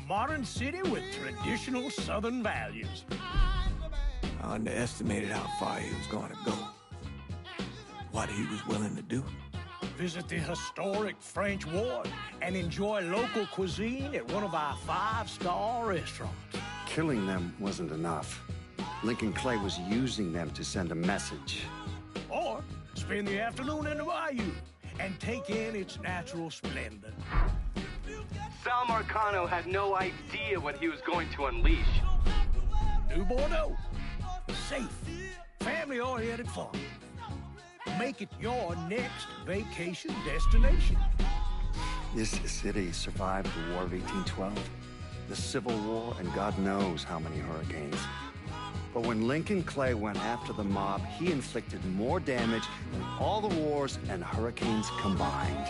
modern city with traditional Southern values. I underestimated how far he was going to go. What he was willing to do. Visit the historic French Ward and enjoy local cuisine at one of our 5-star restaurants. Killing them wasn't enough. Lincoln Clay was using them to send a message. Or spend the afternoon in the bayou and take in its natural splendor. Sal Marcano had no idea what he was going to unleash. New Bordeaux. Safe, family-oriented fun. Make it your next vacation destination. This city survived the War of 1812, the Civil War, and God knows how many hurricanes. But when Lincoln Clay went after the mob, he inflicted more damage than all the wars and hurricanes combined.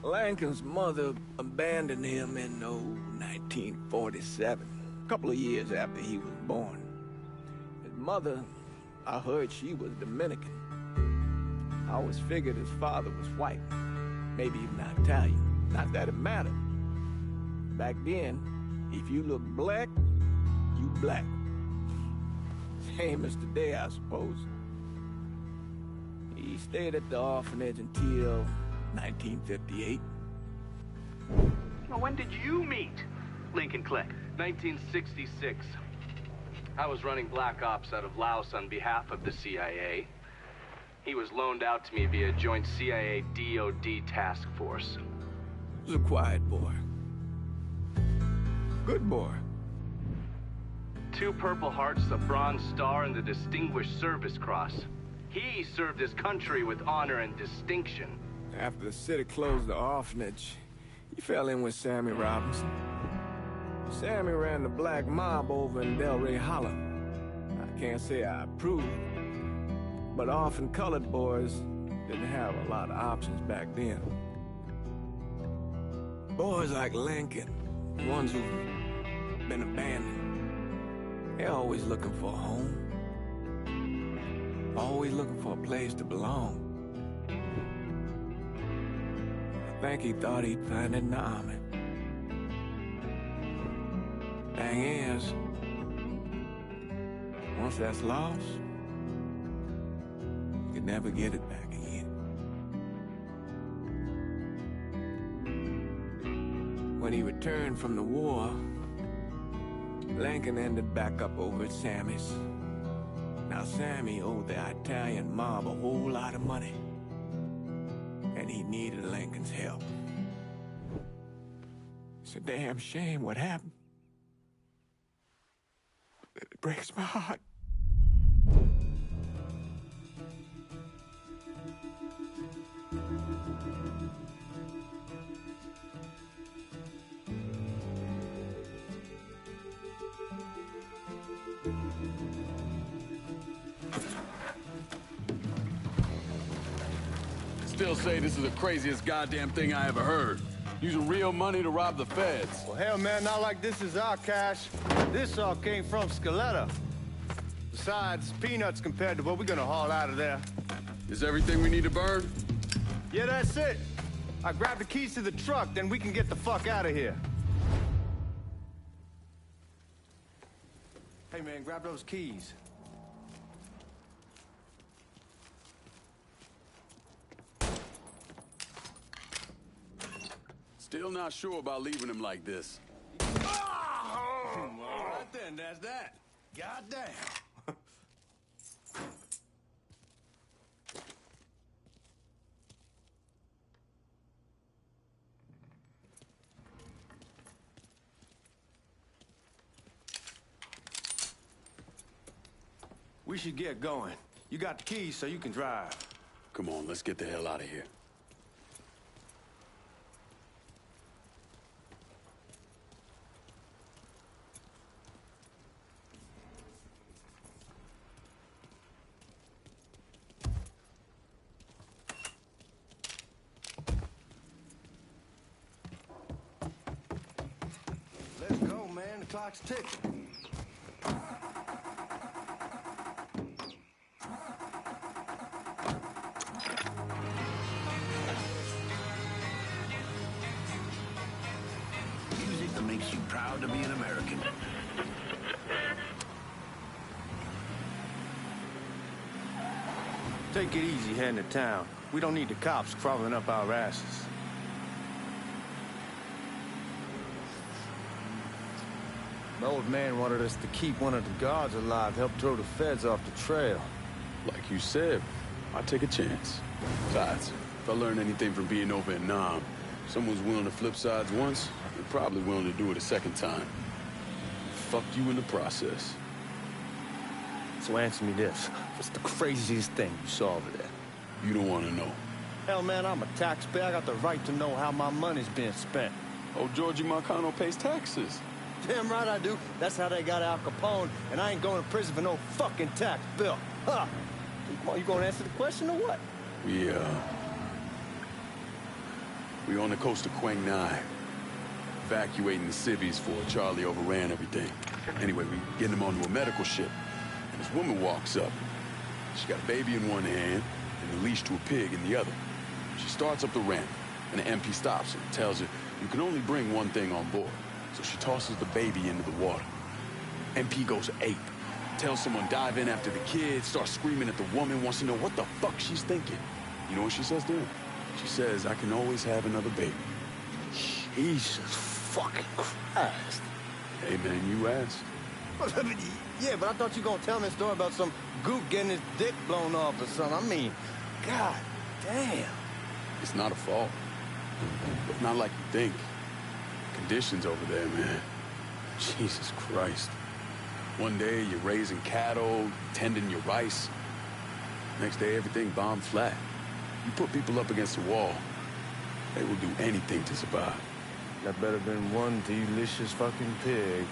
Lincoln's mother abandoned him in 1947, a couple of years after he was born. His mother, I heard she was Dominican. I always figured his father was white, maybe even Italian. Not that it mattered. Back then, if you look black, you black. Same as today, I suppose. He stayed at the orphanage until 1958. Now, when did you meet Lincoln Clay? 1966. I was running Black Ops out of Laos on behalf of the CIA. He was loaned out to me via joint CIA-DOD task force. He was a quiet boy. Good boy. 2 Purple Hearts, a Bronze Star, and the Distinguished Service Cross. He served his country with honor and distinction. After the city closed the orphanage, he fell in with Sammy Robinson. Sammy ran the black mob over in Delray Hollow. I can't say I approved, but orphan colored boys didn't have a lot of options back then. Boys like Lincoln, ones who've been abandoned, they're always looking for a home. Always looking for a place to belong. I think he thought he'd find it in the army. Thing is, once that's lost, you can never get it back again. When he returned from the war, Lincoln ended back up over at Sammy's. Now Sammy owed the Italian mob a whole lot of money, and he needed Lincoln's help. It's a damn shame what happened. It breaks my heart. Still say this is the craziest goddamn thing I ever heard. Using real money to rob the feds. Well, hell, man, not like this is our cash. This all came from Scaletta. Besides, peanuts compared to what we're gonna haul out of there. Is everything we need to burn? Yeah, that's it. I grabbed the keys to the truck, then we can get the fuck out of here. Hey, man, grab those keys. Still not sure about leaving him like this. Oh! All right then, that's that. Goddamn. We should get going. You got the keys so you can drive. Come on, let's get the hell out of here. Let's go, man. The clock's ticking. Take it easy heading to town. We don't need the cops crawling up our asses. The old man wanted us to keep one of the guards alive, help throw the feds off the trail. Like you said, I'd take a chance. Besides, if I learn anything from being over in Nam, someone's willing to flip sides once, they're probably willing to do it a second time. Fucked you in the process. So answer me this. What's the craziest thing you saw over there? You don't want to know. Hell, man, I'm a taxpayer. I got the right to know how my money's being spent. Oh, Georgie Marcano pays taxes. Damn right I do. That's how they got Al Capone, and I ain't going to prison for no fucking tax bill. Huh? You gonna answer the question or what? We on the coast of Quang Nai, evacuating the civvies for Charlie overran everything. Anyway, we getting him onto a medical ship, and this woman walks up. She got a baby in one hand and a leash to a pig in the other. She starts up the ramp, and the MP stops her and tells her, you can only bring one thing on board. So she tosses the baby into the water. MP goes ape. Tells someone dive in after the kid, starts screaming at the woman, wants to know what the fuck she's thinking. You know what she says to him? She says, I can always have another baby. Jesus fucking Christ. Hey, man, you asked. Yeah, but I thought you were gonna tell me a story about some gook getting his dick blown off or something. I mean, god damn. It's not a fault. But not like you think. Conditions over there, man. Jesus Christ. One day, you're raising cattle, tending your rice. Next day, everything bombed flat. You put people up against the wall, they will do anything to survive. That better been one delicious fucking pig.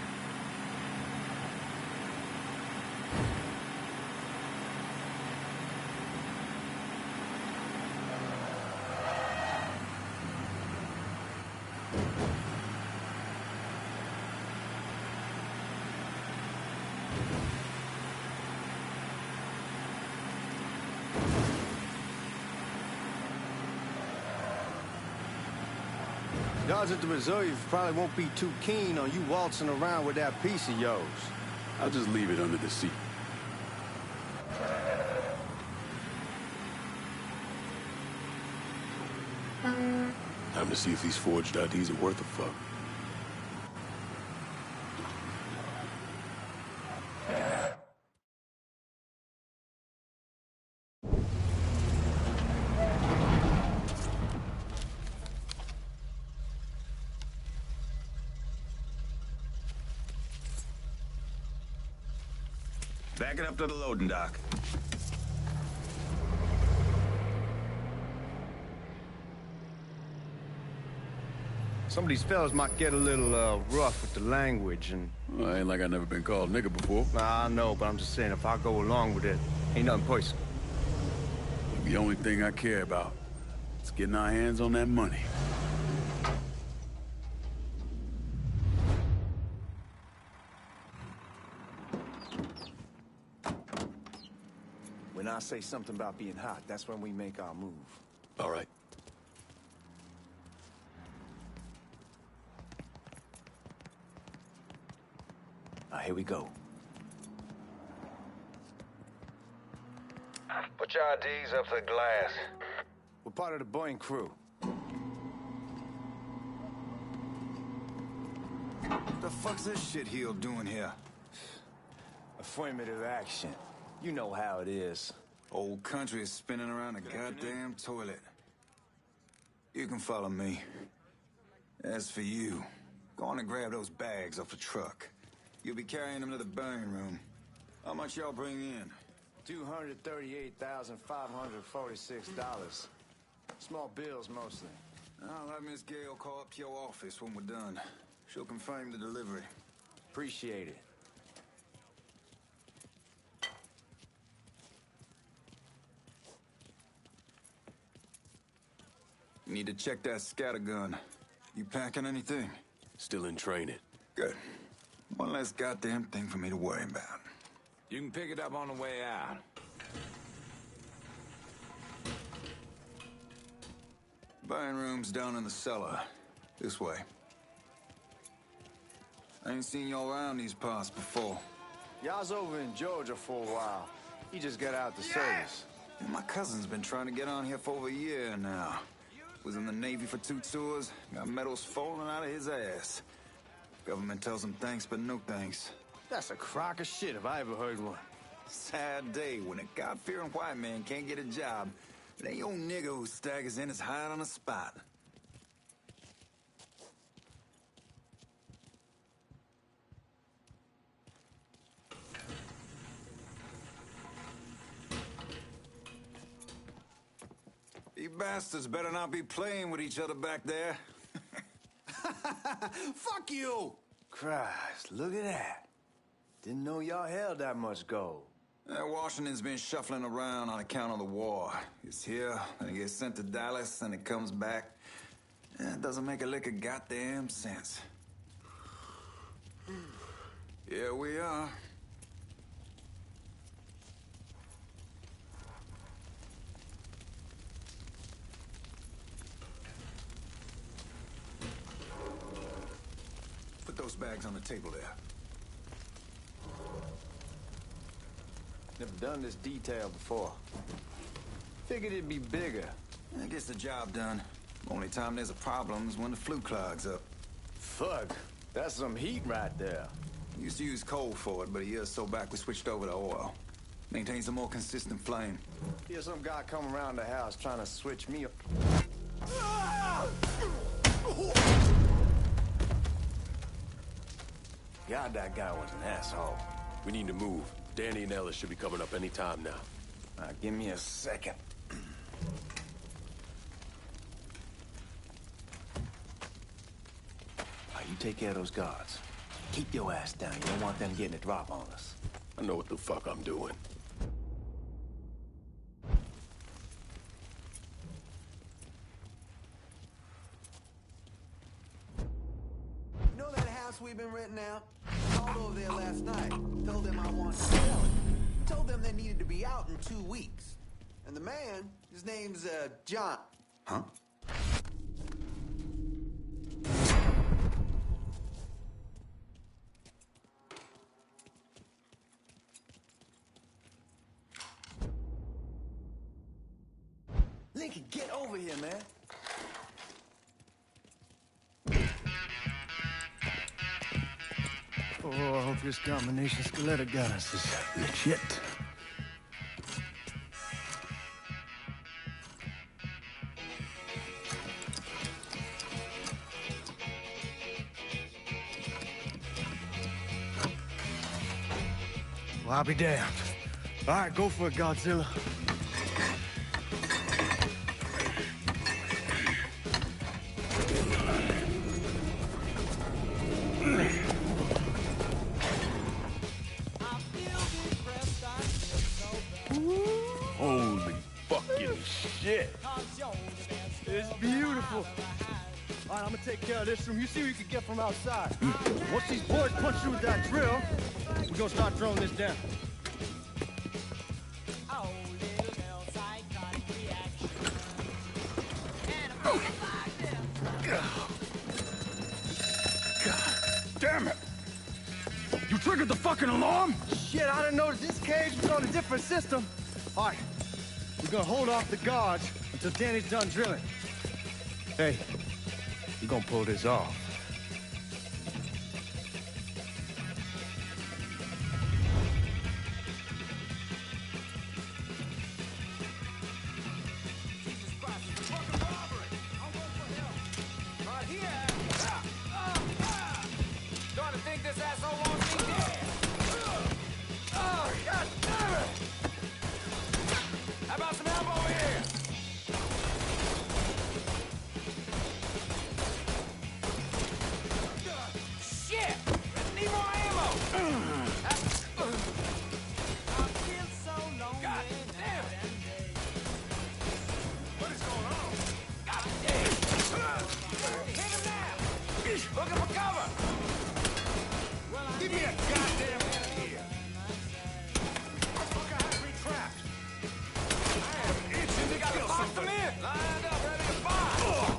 Guards at the reserve probably won't be too keen on you waltzing around with that piece of yours. I'll just leave it under the seat. Time to see if these forged IDs are worth a fuck. Back it up to the loading dock. Some of these fellas might get a little rough with the language and... Well, ain't like I never been called nigga before. Nah, I know, but I'm just saying, if I go along with it, ain't nothing personal. The only thing I care about is getting our hands on that money. When I say something about being hot, that's when we make our move. All right. Now, here we go. Put your IDs up to the glass. We're part of the Boeing crew. What the fuck's this shitheel doing here? Affirmative action. You know how it is. Old country is spinning around a goddamn toilet. You can follow me. As for you, go on and grab those bags off the truck. You'll be carrying them to the burning room. How much y'all bring in? $238,546. Small bills, mostly. I'll have Miss Gale call up to your office when we're done. She'll confirm the delivery. Appreciate it. You need to check that scattergun. You packing anything? Still in training. Good. One less goddamn thing for me to worry about. You can pick it up on the way out. Buying room's down in the cellar. This way. I ain't seen y'all around these parts before. Y'all's over in Georgia for a while. He just got out the service. And my cousin's been trying to get on here for over a year now. Was in the Navy for 2 tours, got medals falling out of his ass. Government tells him thanks, but no thanks. That's a crock of shit if I ever heard one. Sad day when a God-fearing white man can't get a job. But ain't old nigga who staggers in his hide on the spot. You bastards better not be playing with each other back there. Fuck you! Christ, look at that. Didn't know y'all held that much gold. Washington's been shuffling around on account of the war. It's here, and it gets sent to Dallas, and it comes back. It doesn't make a lick of goddamn sense. Here we are. Put those bags on the table there. Never done this detail before. Figured it'd be bigger. That gets the job done. Only time there's a problem is when the flue clogs up. Fuck, that's some heat right there. Used to use coal for it, but a year or so back we switched over to oil. Maintains a more consistent flame. Here's some guy come around the house trying to switch me up. God, that guy was an asshole. We need to move. Danny and Ellis should be coming up any time now. Give me a second. You take care of those guards. Keep your ass down. You don't want them getting a drop on us. I know what the fuck I'm doing. You know that house we've been renting out? I called over there last night. Told them I wanted to sell it. Told them they needed to be out in 2 weeks. And the man, his name's, John. Huh? Lincoln, get over here, man. Oh, I hope this combination Scaletta got us is legit. Well, I'll be damned. All right, go for it, Godzilla. Holy fucking shit. It's beautiful. All right, I'm gonna take care of this room. You see what you can get from outside. Once these boys punch through with that drill, we're gonna start throwing this down. Damn it! You triggered the fucking alarm? Shit, I didn't know that this cage was on a different system. All right, we're gonna hold off the guards until Danny's done drilling. Hey, we're gonna pull this off. Starting to think this asshole wants me dead. Oh, God damn it! How about some help over here? Shit! Need more ammo! God damn it! What is going on? God damn! Hit him now! Looking for cover! Give me a goddamn hand here! Fuck, I have me trapped! I am itching to kill something! Them in! Lined up, ready to fire!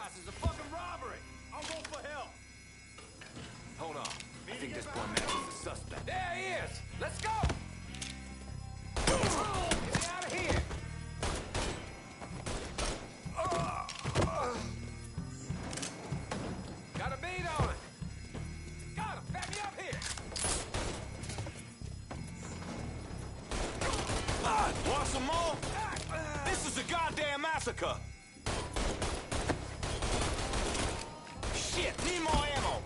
trespass is a fucking robbery. I'll go for help. Hold on. I think this poor man is the suspect. There he is. Let's go. Get me out of here. Got a beat on it. Got him. Back me up here. Want some more? This is a goddamn massacre! Shit, need more ammo!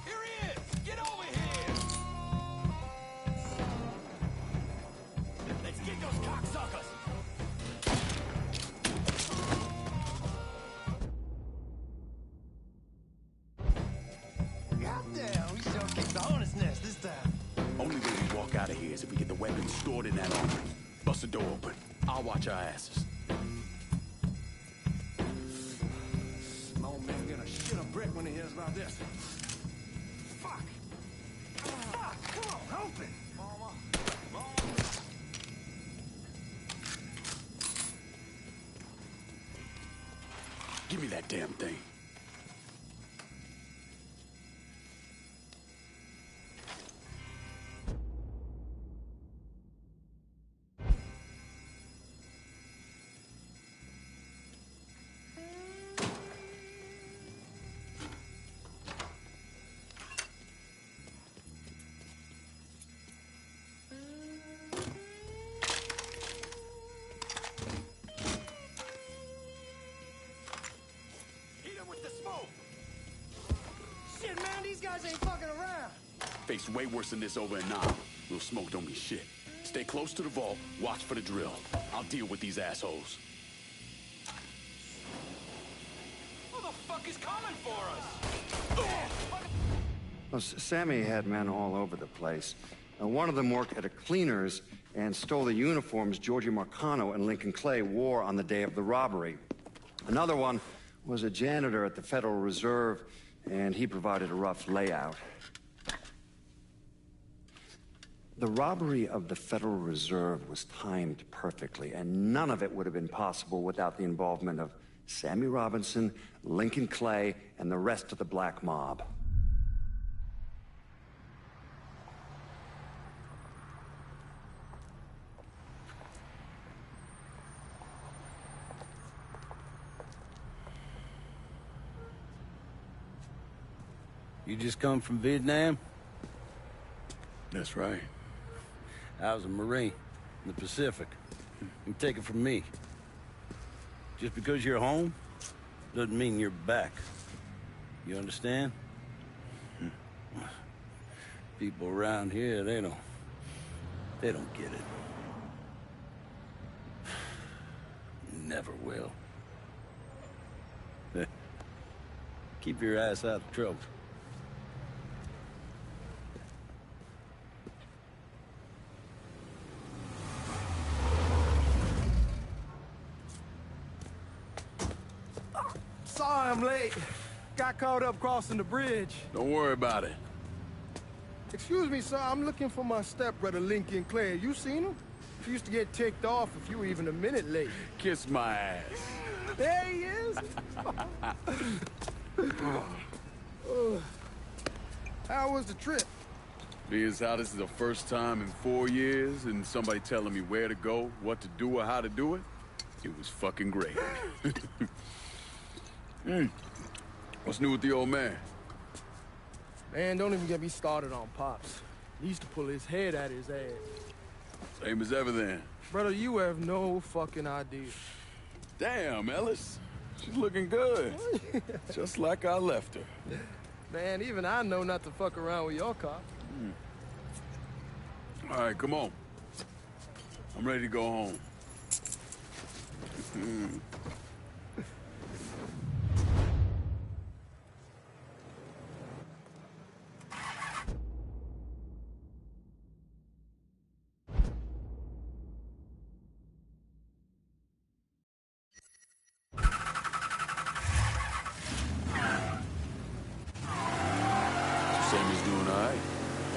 Here he is. Get over here. Let's get those cocksuckers! Goddamn, we sure kicked the hornet's nest this time. Only way we walk out of here is if we get the weapons stored in that armory. Bust the door open. I'll watch our asses. My old man gonna shit a brick when he hears about this. Fuck! Fuck! Come on, open! Give me that damn thing. Shit, man, these guys ain't fucking around. Face way worse than this over in Nam. Little smoke don't be shit. Stay close to the vault, watch for the drill. I'll deal with these assholes. Who the fuck is coming for us? Well, Sammy had men all over the place. One of them worked at a cleaner's and stole the uniforms Georgie Marcano and Lincoln Clay wore on the day of the robbery. Another one was a janitor at the Federal Reserve, and he provided a rough layout. The robbery of the Federal Reserve was timed perfectly, and none of it would have been possible without the involvement of Sammy Robinson, Lincoln Clay, and the rest of the black mob. You just come from Vietnam? That's right. I was a Marine in the Pacific. You take it from me. Just because you're home doesn't mean you're back. You understand? People around here, they don't get it. Never will. Keep your ass out of trouble. Sorry I'm late. Got caught up crossing the bridge. Don't worry about it. Excuse me, sir. I'm looking for my stepbrother, Lincoln Clay. You seen him? He used to get ticked off if you were even a minute late. Kiss my ass. There he is. How was the trip? Being as how this is the first time in 4 years and somebody telling me where to go, what to do, or how to do it, it was fucking great. What's new with the old man? Man, don't even get me started on Pops. He used to pull his head out his ass. Same as ever then. Brother, you have no fucking idea. Damn, Ellis. She's looking good. Just like I left her. Man, even I know not to fuck around with your car. All right, come on. I'm ready to go home. Sammy's doing all right.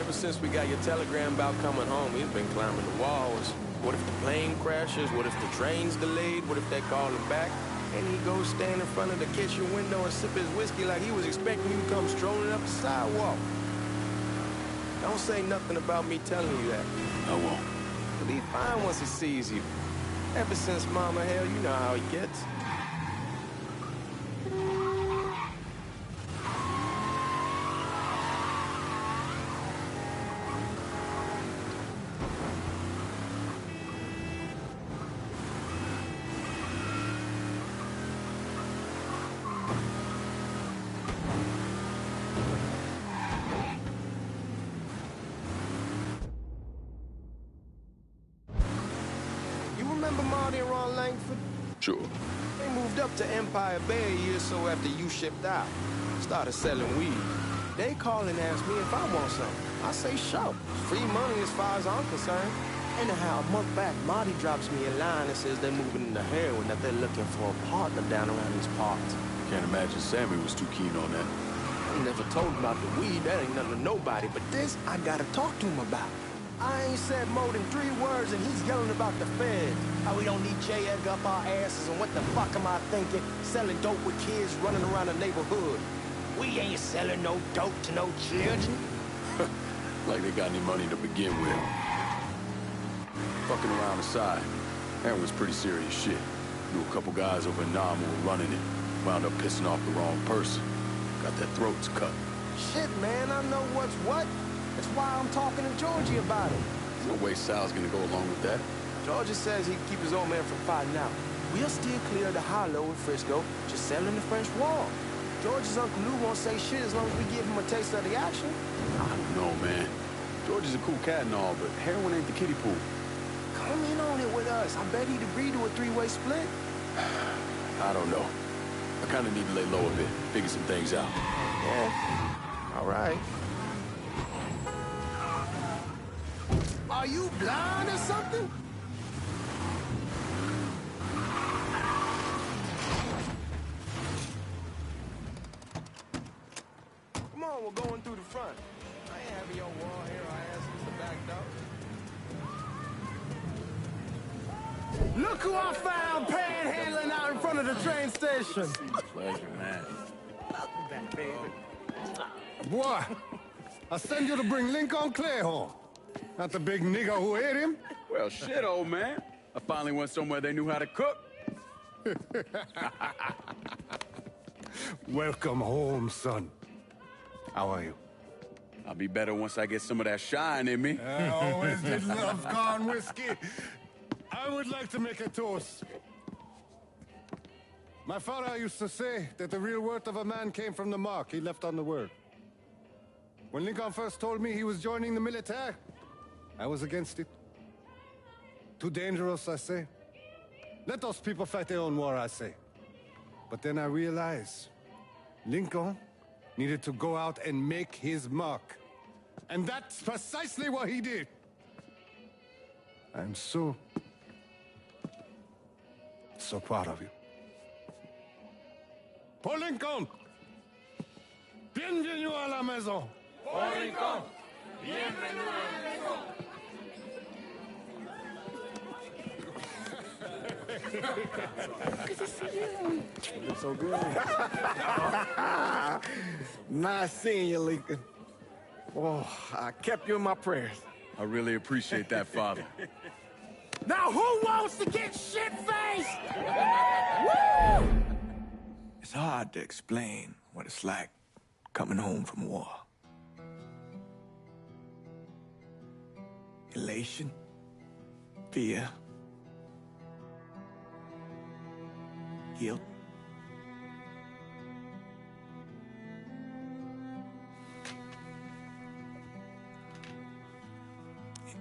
Ever since we got your telegram about coming home, he's been climbing the walls. What if the plane crashes? What if the train's delayed? What if they call him back? And he goes stand in front of the kitchen window and sip his whiskey like he was expecting you to come strolling up the sidewalk. Don't say nothing about me telling you that. I won't. He'll be fine once he sees you. Ever since Mama, hell, you know how he gets. Sure. They moved up to Empire Bay a year or so after you shipped out. Started selling weed. They call and ask me if I want some. I say sure. Free money as far as I'm concerned. Anyhow, a month back, Marty drops me a line and says they're moving into heroin, that they're looking for a partner down around these parts. Can't imagine Sammy was too keen on that. I never told him about the weed. That ain't nothing to nobody. But this, I gotta talk to him about. I ain't said more than 3 words and he's yelling about the feds. How we don't need J. Edgar up our asses, and what the fuck am I thinking? Selling dope with kids running around the neighborhood. We ain't selling no dope to no children. Like they got any money to begin with. Fucking around aside, that was pretty serious shit. Knew a couple guys over in Nam who were running it. Wound up pissing off the wrong person. Got their throats cut. Shit, man, I know what's what. That's why I'm talking to Georgie about it. There's no way Sal's gonna go along with that. Georgie says he'd keep his old man from fighting out. We'll still clear the hollow in Frisco, just selling the French wall. George's Uncle Lou won't say shit as long as we give him a taste of the action. I don't know, man. George is a cool cat and all, but heroin ain't the kiddie pool. Come in on it with us. I bet he'd agree to a 3-way split. I don't know. I kind of need to lay low a bit, figure some things out. Yeah, all right. Are you blind or something? Come on, we're going through the front. I ain't having your wall here, I asked you the back door. Look who I found panhandling out in front of the train station. Pleasure, man. Welcome back, baby. Boy, I send you to bring Lincoln Clay home. Not the big nigger who ate him. Well, shit, old man. I finally went somewhere they knew how to cook. Welcome home, son. How are you? I'll be better once I get some of that shine in me. I always did love corn whiskey. I would like to make a toast. My father used to say that the real worth of a man came from the mark he left on the world. When Lincoln first told me he was joining the military, I was against it. Too dangerous, I say. Let those people fight their own war, I say. But then I realized Lincoln needed to go out and make his mark. And that's precisely what he did. I'm so proud of you. Paul Lincoln! Bienvenue à la maison! Paul Lincoln! Bienvenue à la maison! Good to see you. You're so good. Nice seeing you, Lincoln. Oh, I kept you in my prayers. I really appreciate that, Father. Now who wants to get shit-faced? Woo! It's hard to explain what it's like coming home from war. Elation, fear, guilt.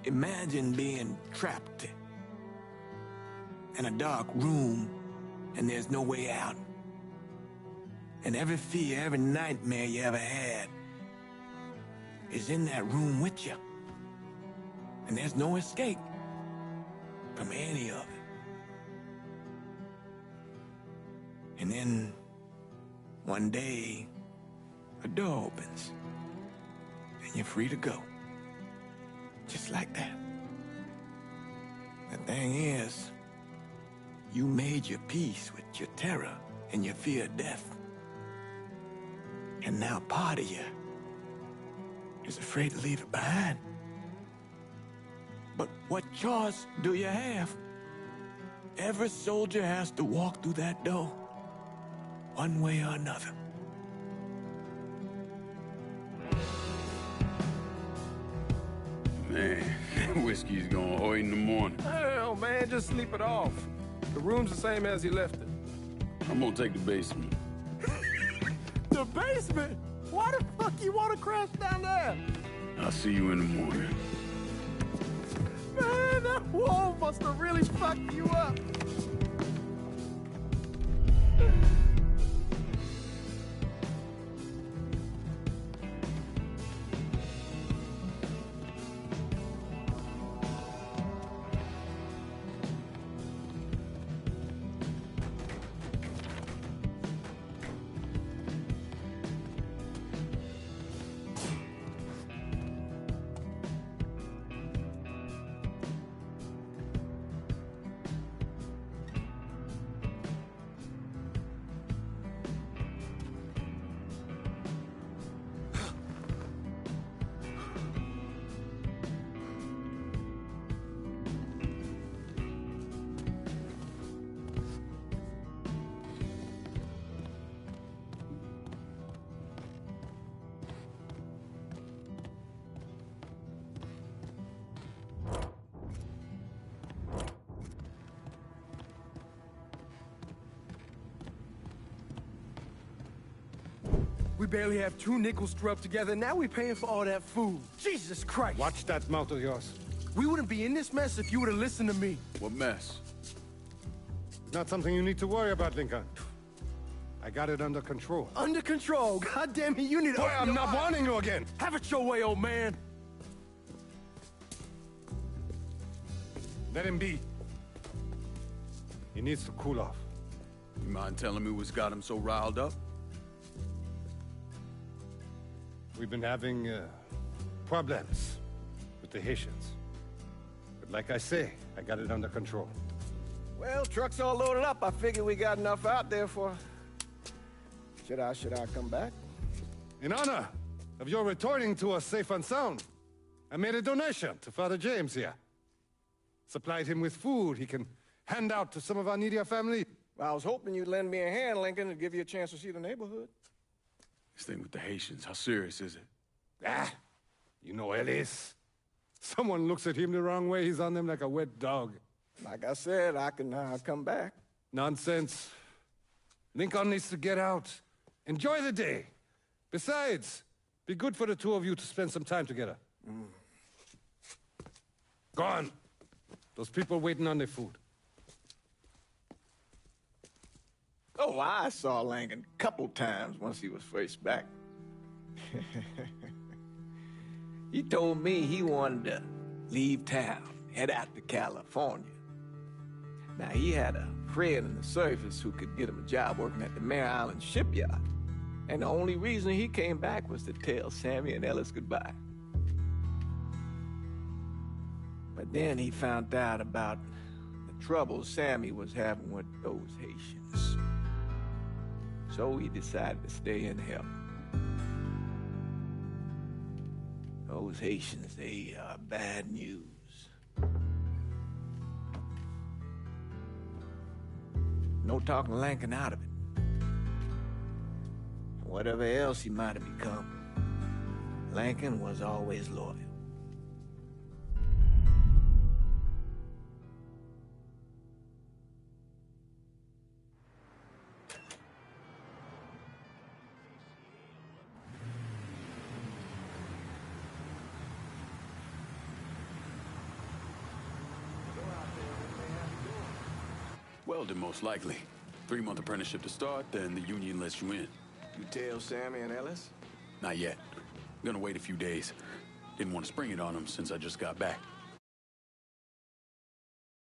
Imagine being trapped in a dark room and there's no way out. And every fear, every nightmare you ever had is in that room with you. And there's no escape from any of it. And then one day, a door opens and you're free to go. Just like that. The thing is, you made your peace with your terror and your fear of death. And now part of you is afraid to leave it behind. But what choice do you have? Every soldier has to walk through that door, one way or another. Man, that whiskey's gonna hoy in the morning. Hell, man, just sleep it off. The room's the same as you left it. I'm gonna take the basement. The basement? Why the fuck you want to crash down there? I'll see you in the morning. Man, that wall must have really fucked you up. We barely have 2 nickels to rub together. Now we're paying for all that food. Jesus Christ. Watch that mouth of yours. We wouldn't be in this mess if you would have listened to me. What mess? It's not something you need to worry about, Lincoln. I got it under control. Under control? God damn it, you need to... Boy, I'm not warning you again. Have it your way, old man. Let him be. He needs to cool off. You mind telling me what's got him so riled up? We've been having problems with the Haitians. But like I say, I got it under control. Well, truck's all loaded up. I figure we got enough out there for... Should I come back? In honor of your returning to us safe and sound, I made a donation to Father James here. Supplied him with food he can hand out to some of our needier family. Well, I was hoping you'd lend me a hand, Lincoln, and give you a chance to see the neighborhood. This thing with the Haitians, how serious is it? Ah, you know Ellis. Someone looks at him the wrong way, he's on them like a wet dog. Like I said, I can come back. Nonsense. Lincoln needs to get out. Enjoy the day. Besides, be good for the two of you to spend some time together. Go on. Those people waiting on their food. Oh, I saw Langan a couple times once he was first back. He told me he wanted to leave town, head out to California. Now, he had a friend in the service who could get him a job working at the Mare Island shipyard. And the only reason he came back was to tell Sammy and Ellis goodbye. But then he found out about the trouble Sammy was having with those Haitians. So he decided to stay and help. Those Haitians, they are bad news. No talking Lankin out of it. Whatever else he might have become, Lankin was always loyal. Welding, most likely. 3-month apprenticeship to start, then the union lets you in. You tell Sammy and Ellis? Not yet. Gonna wait a few days. Didn't want to spring it on them since I just got back.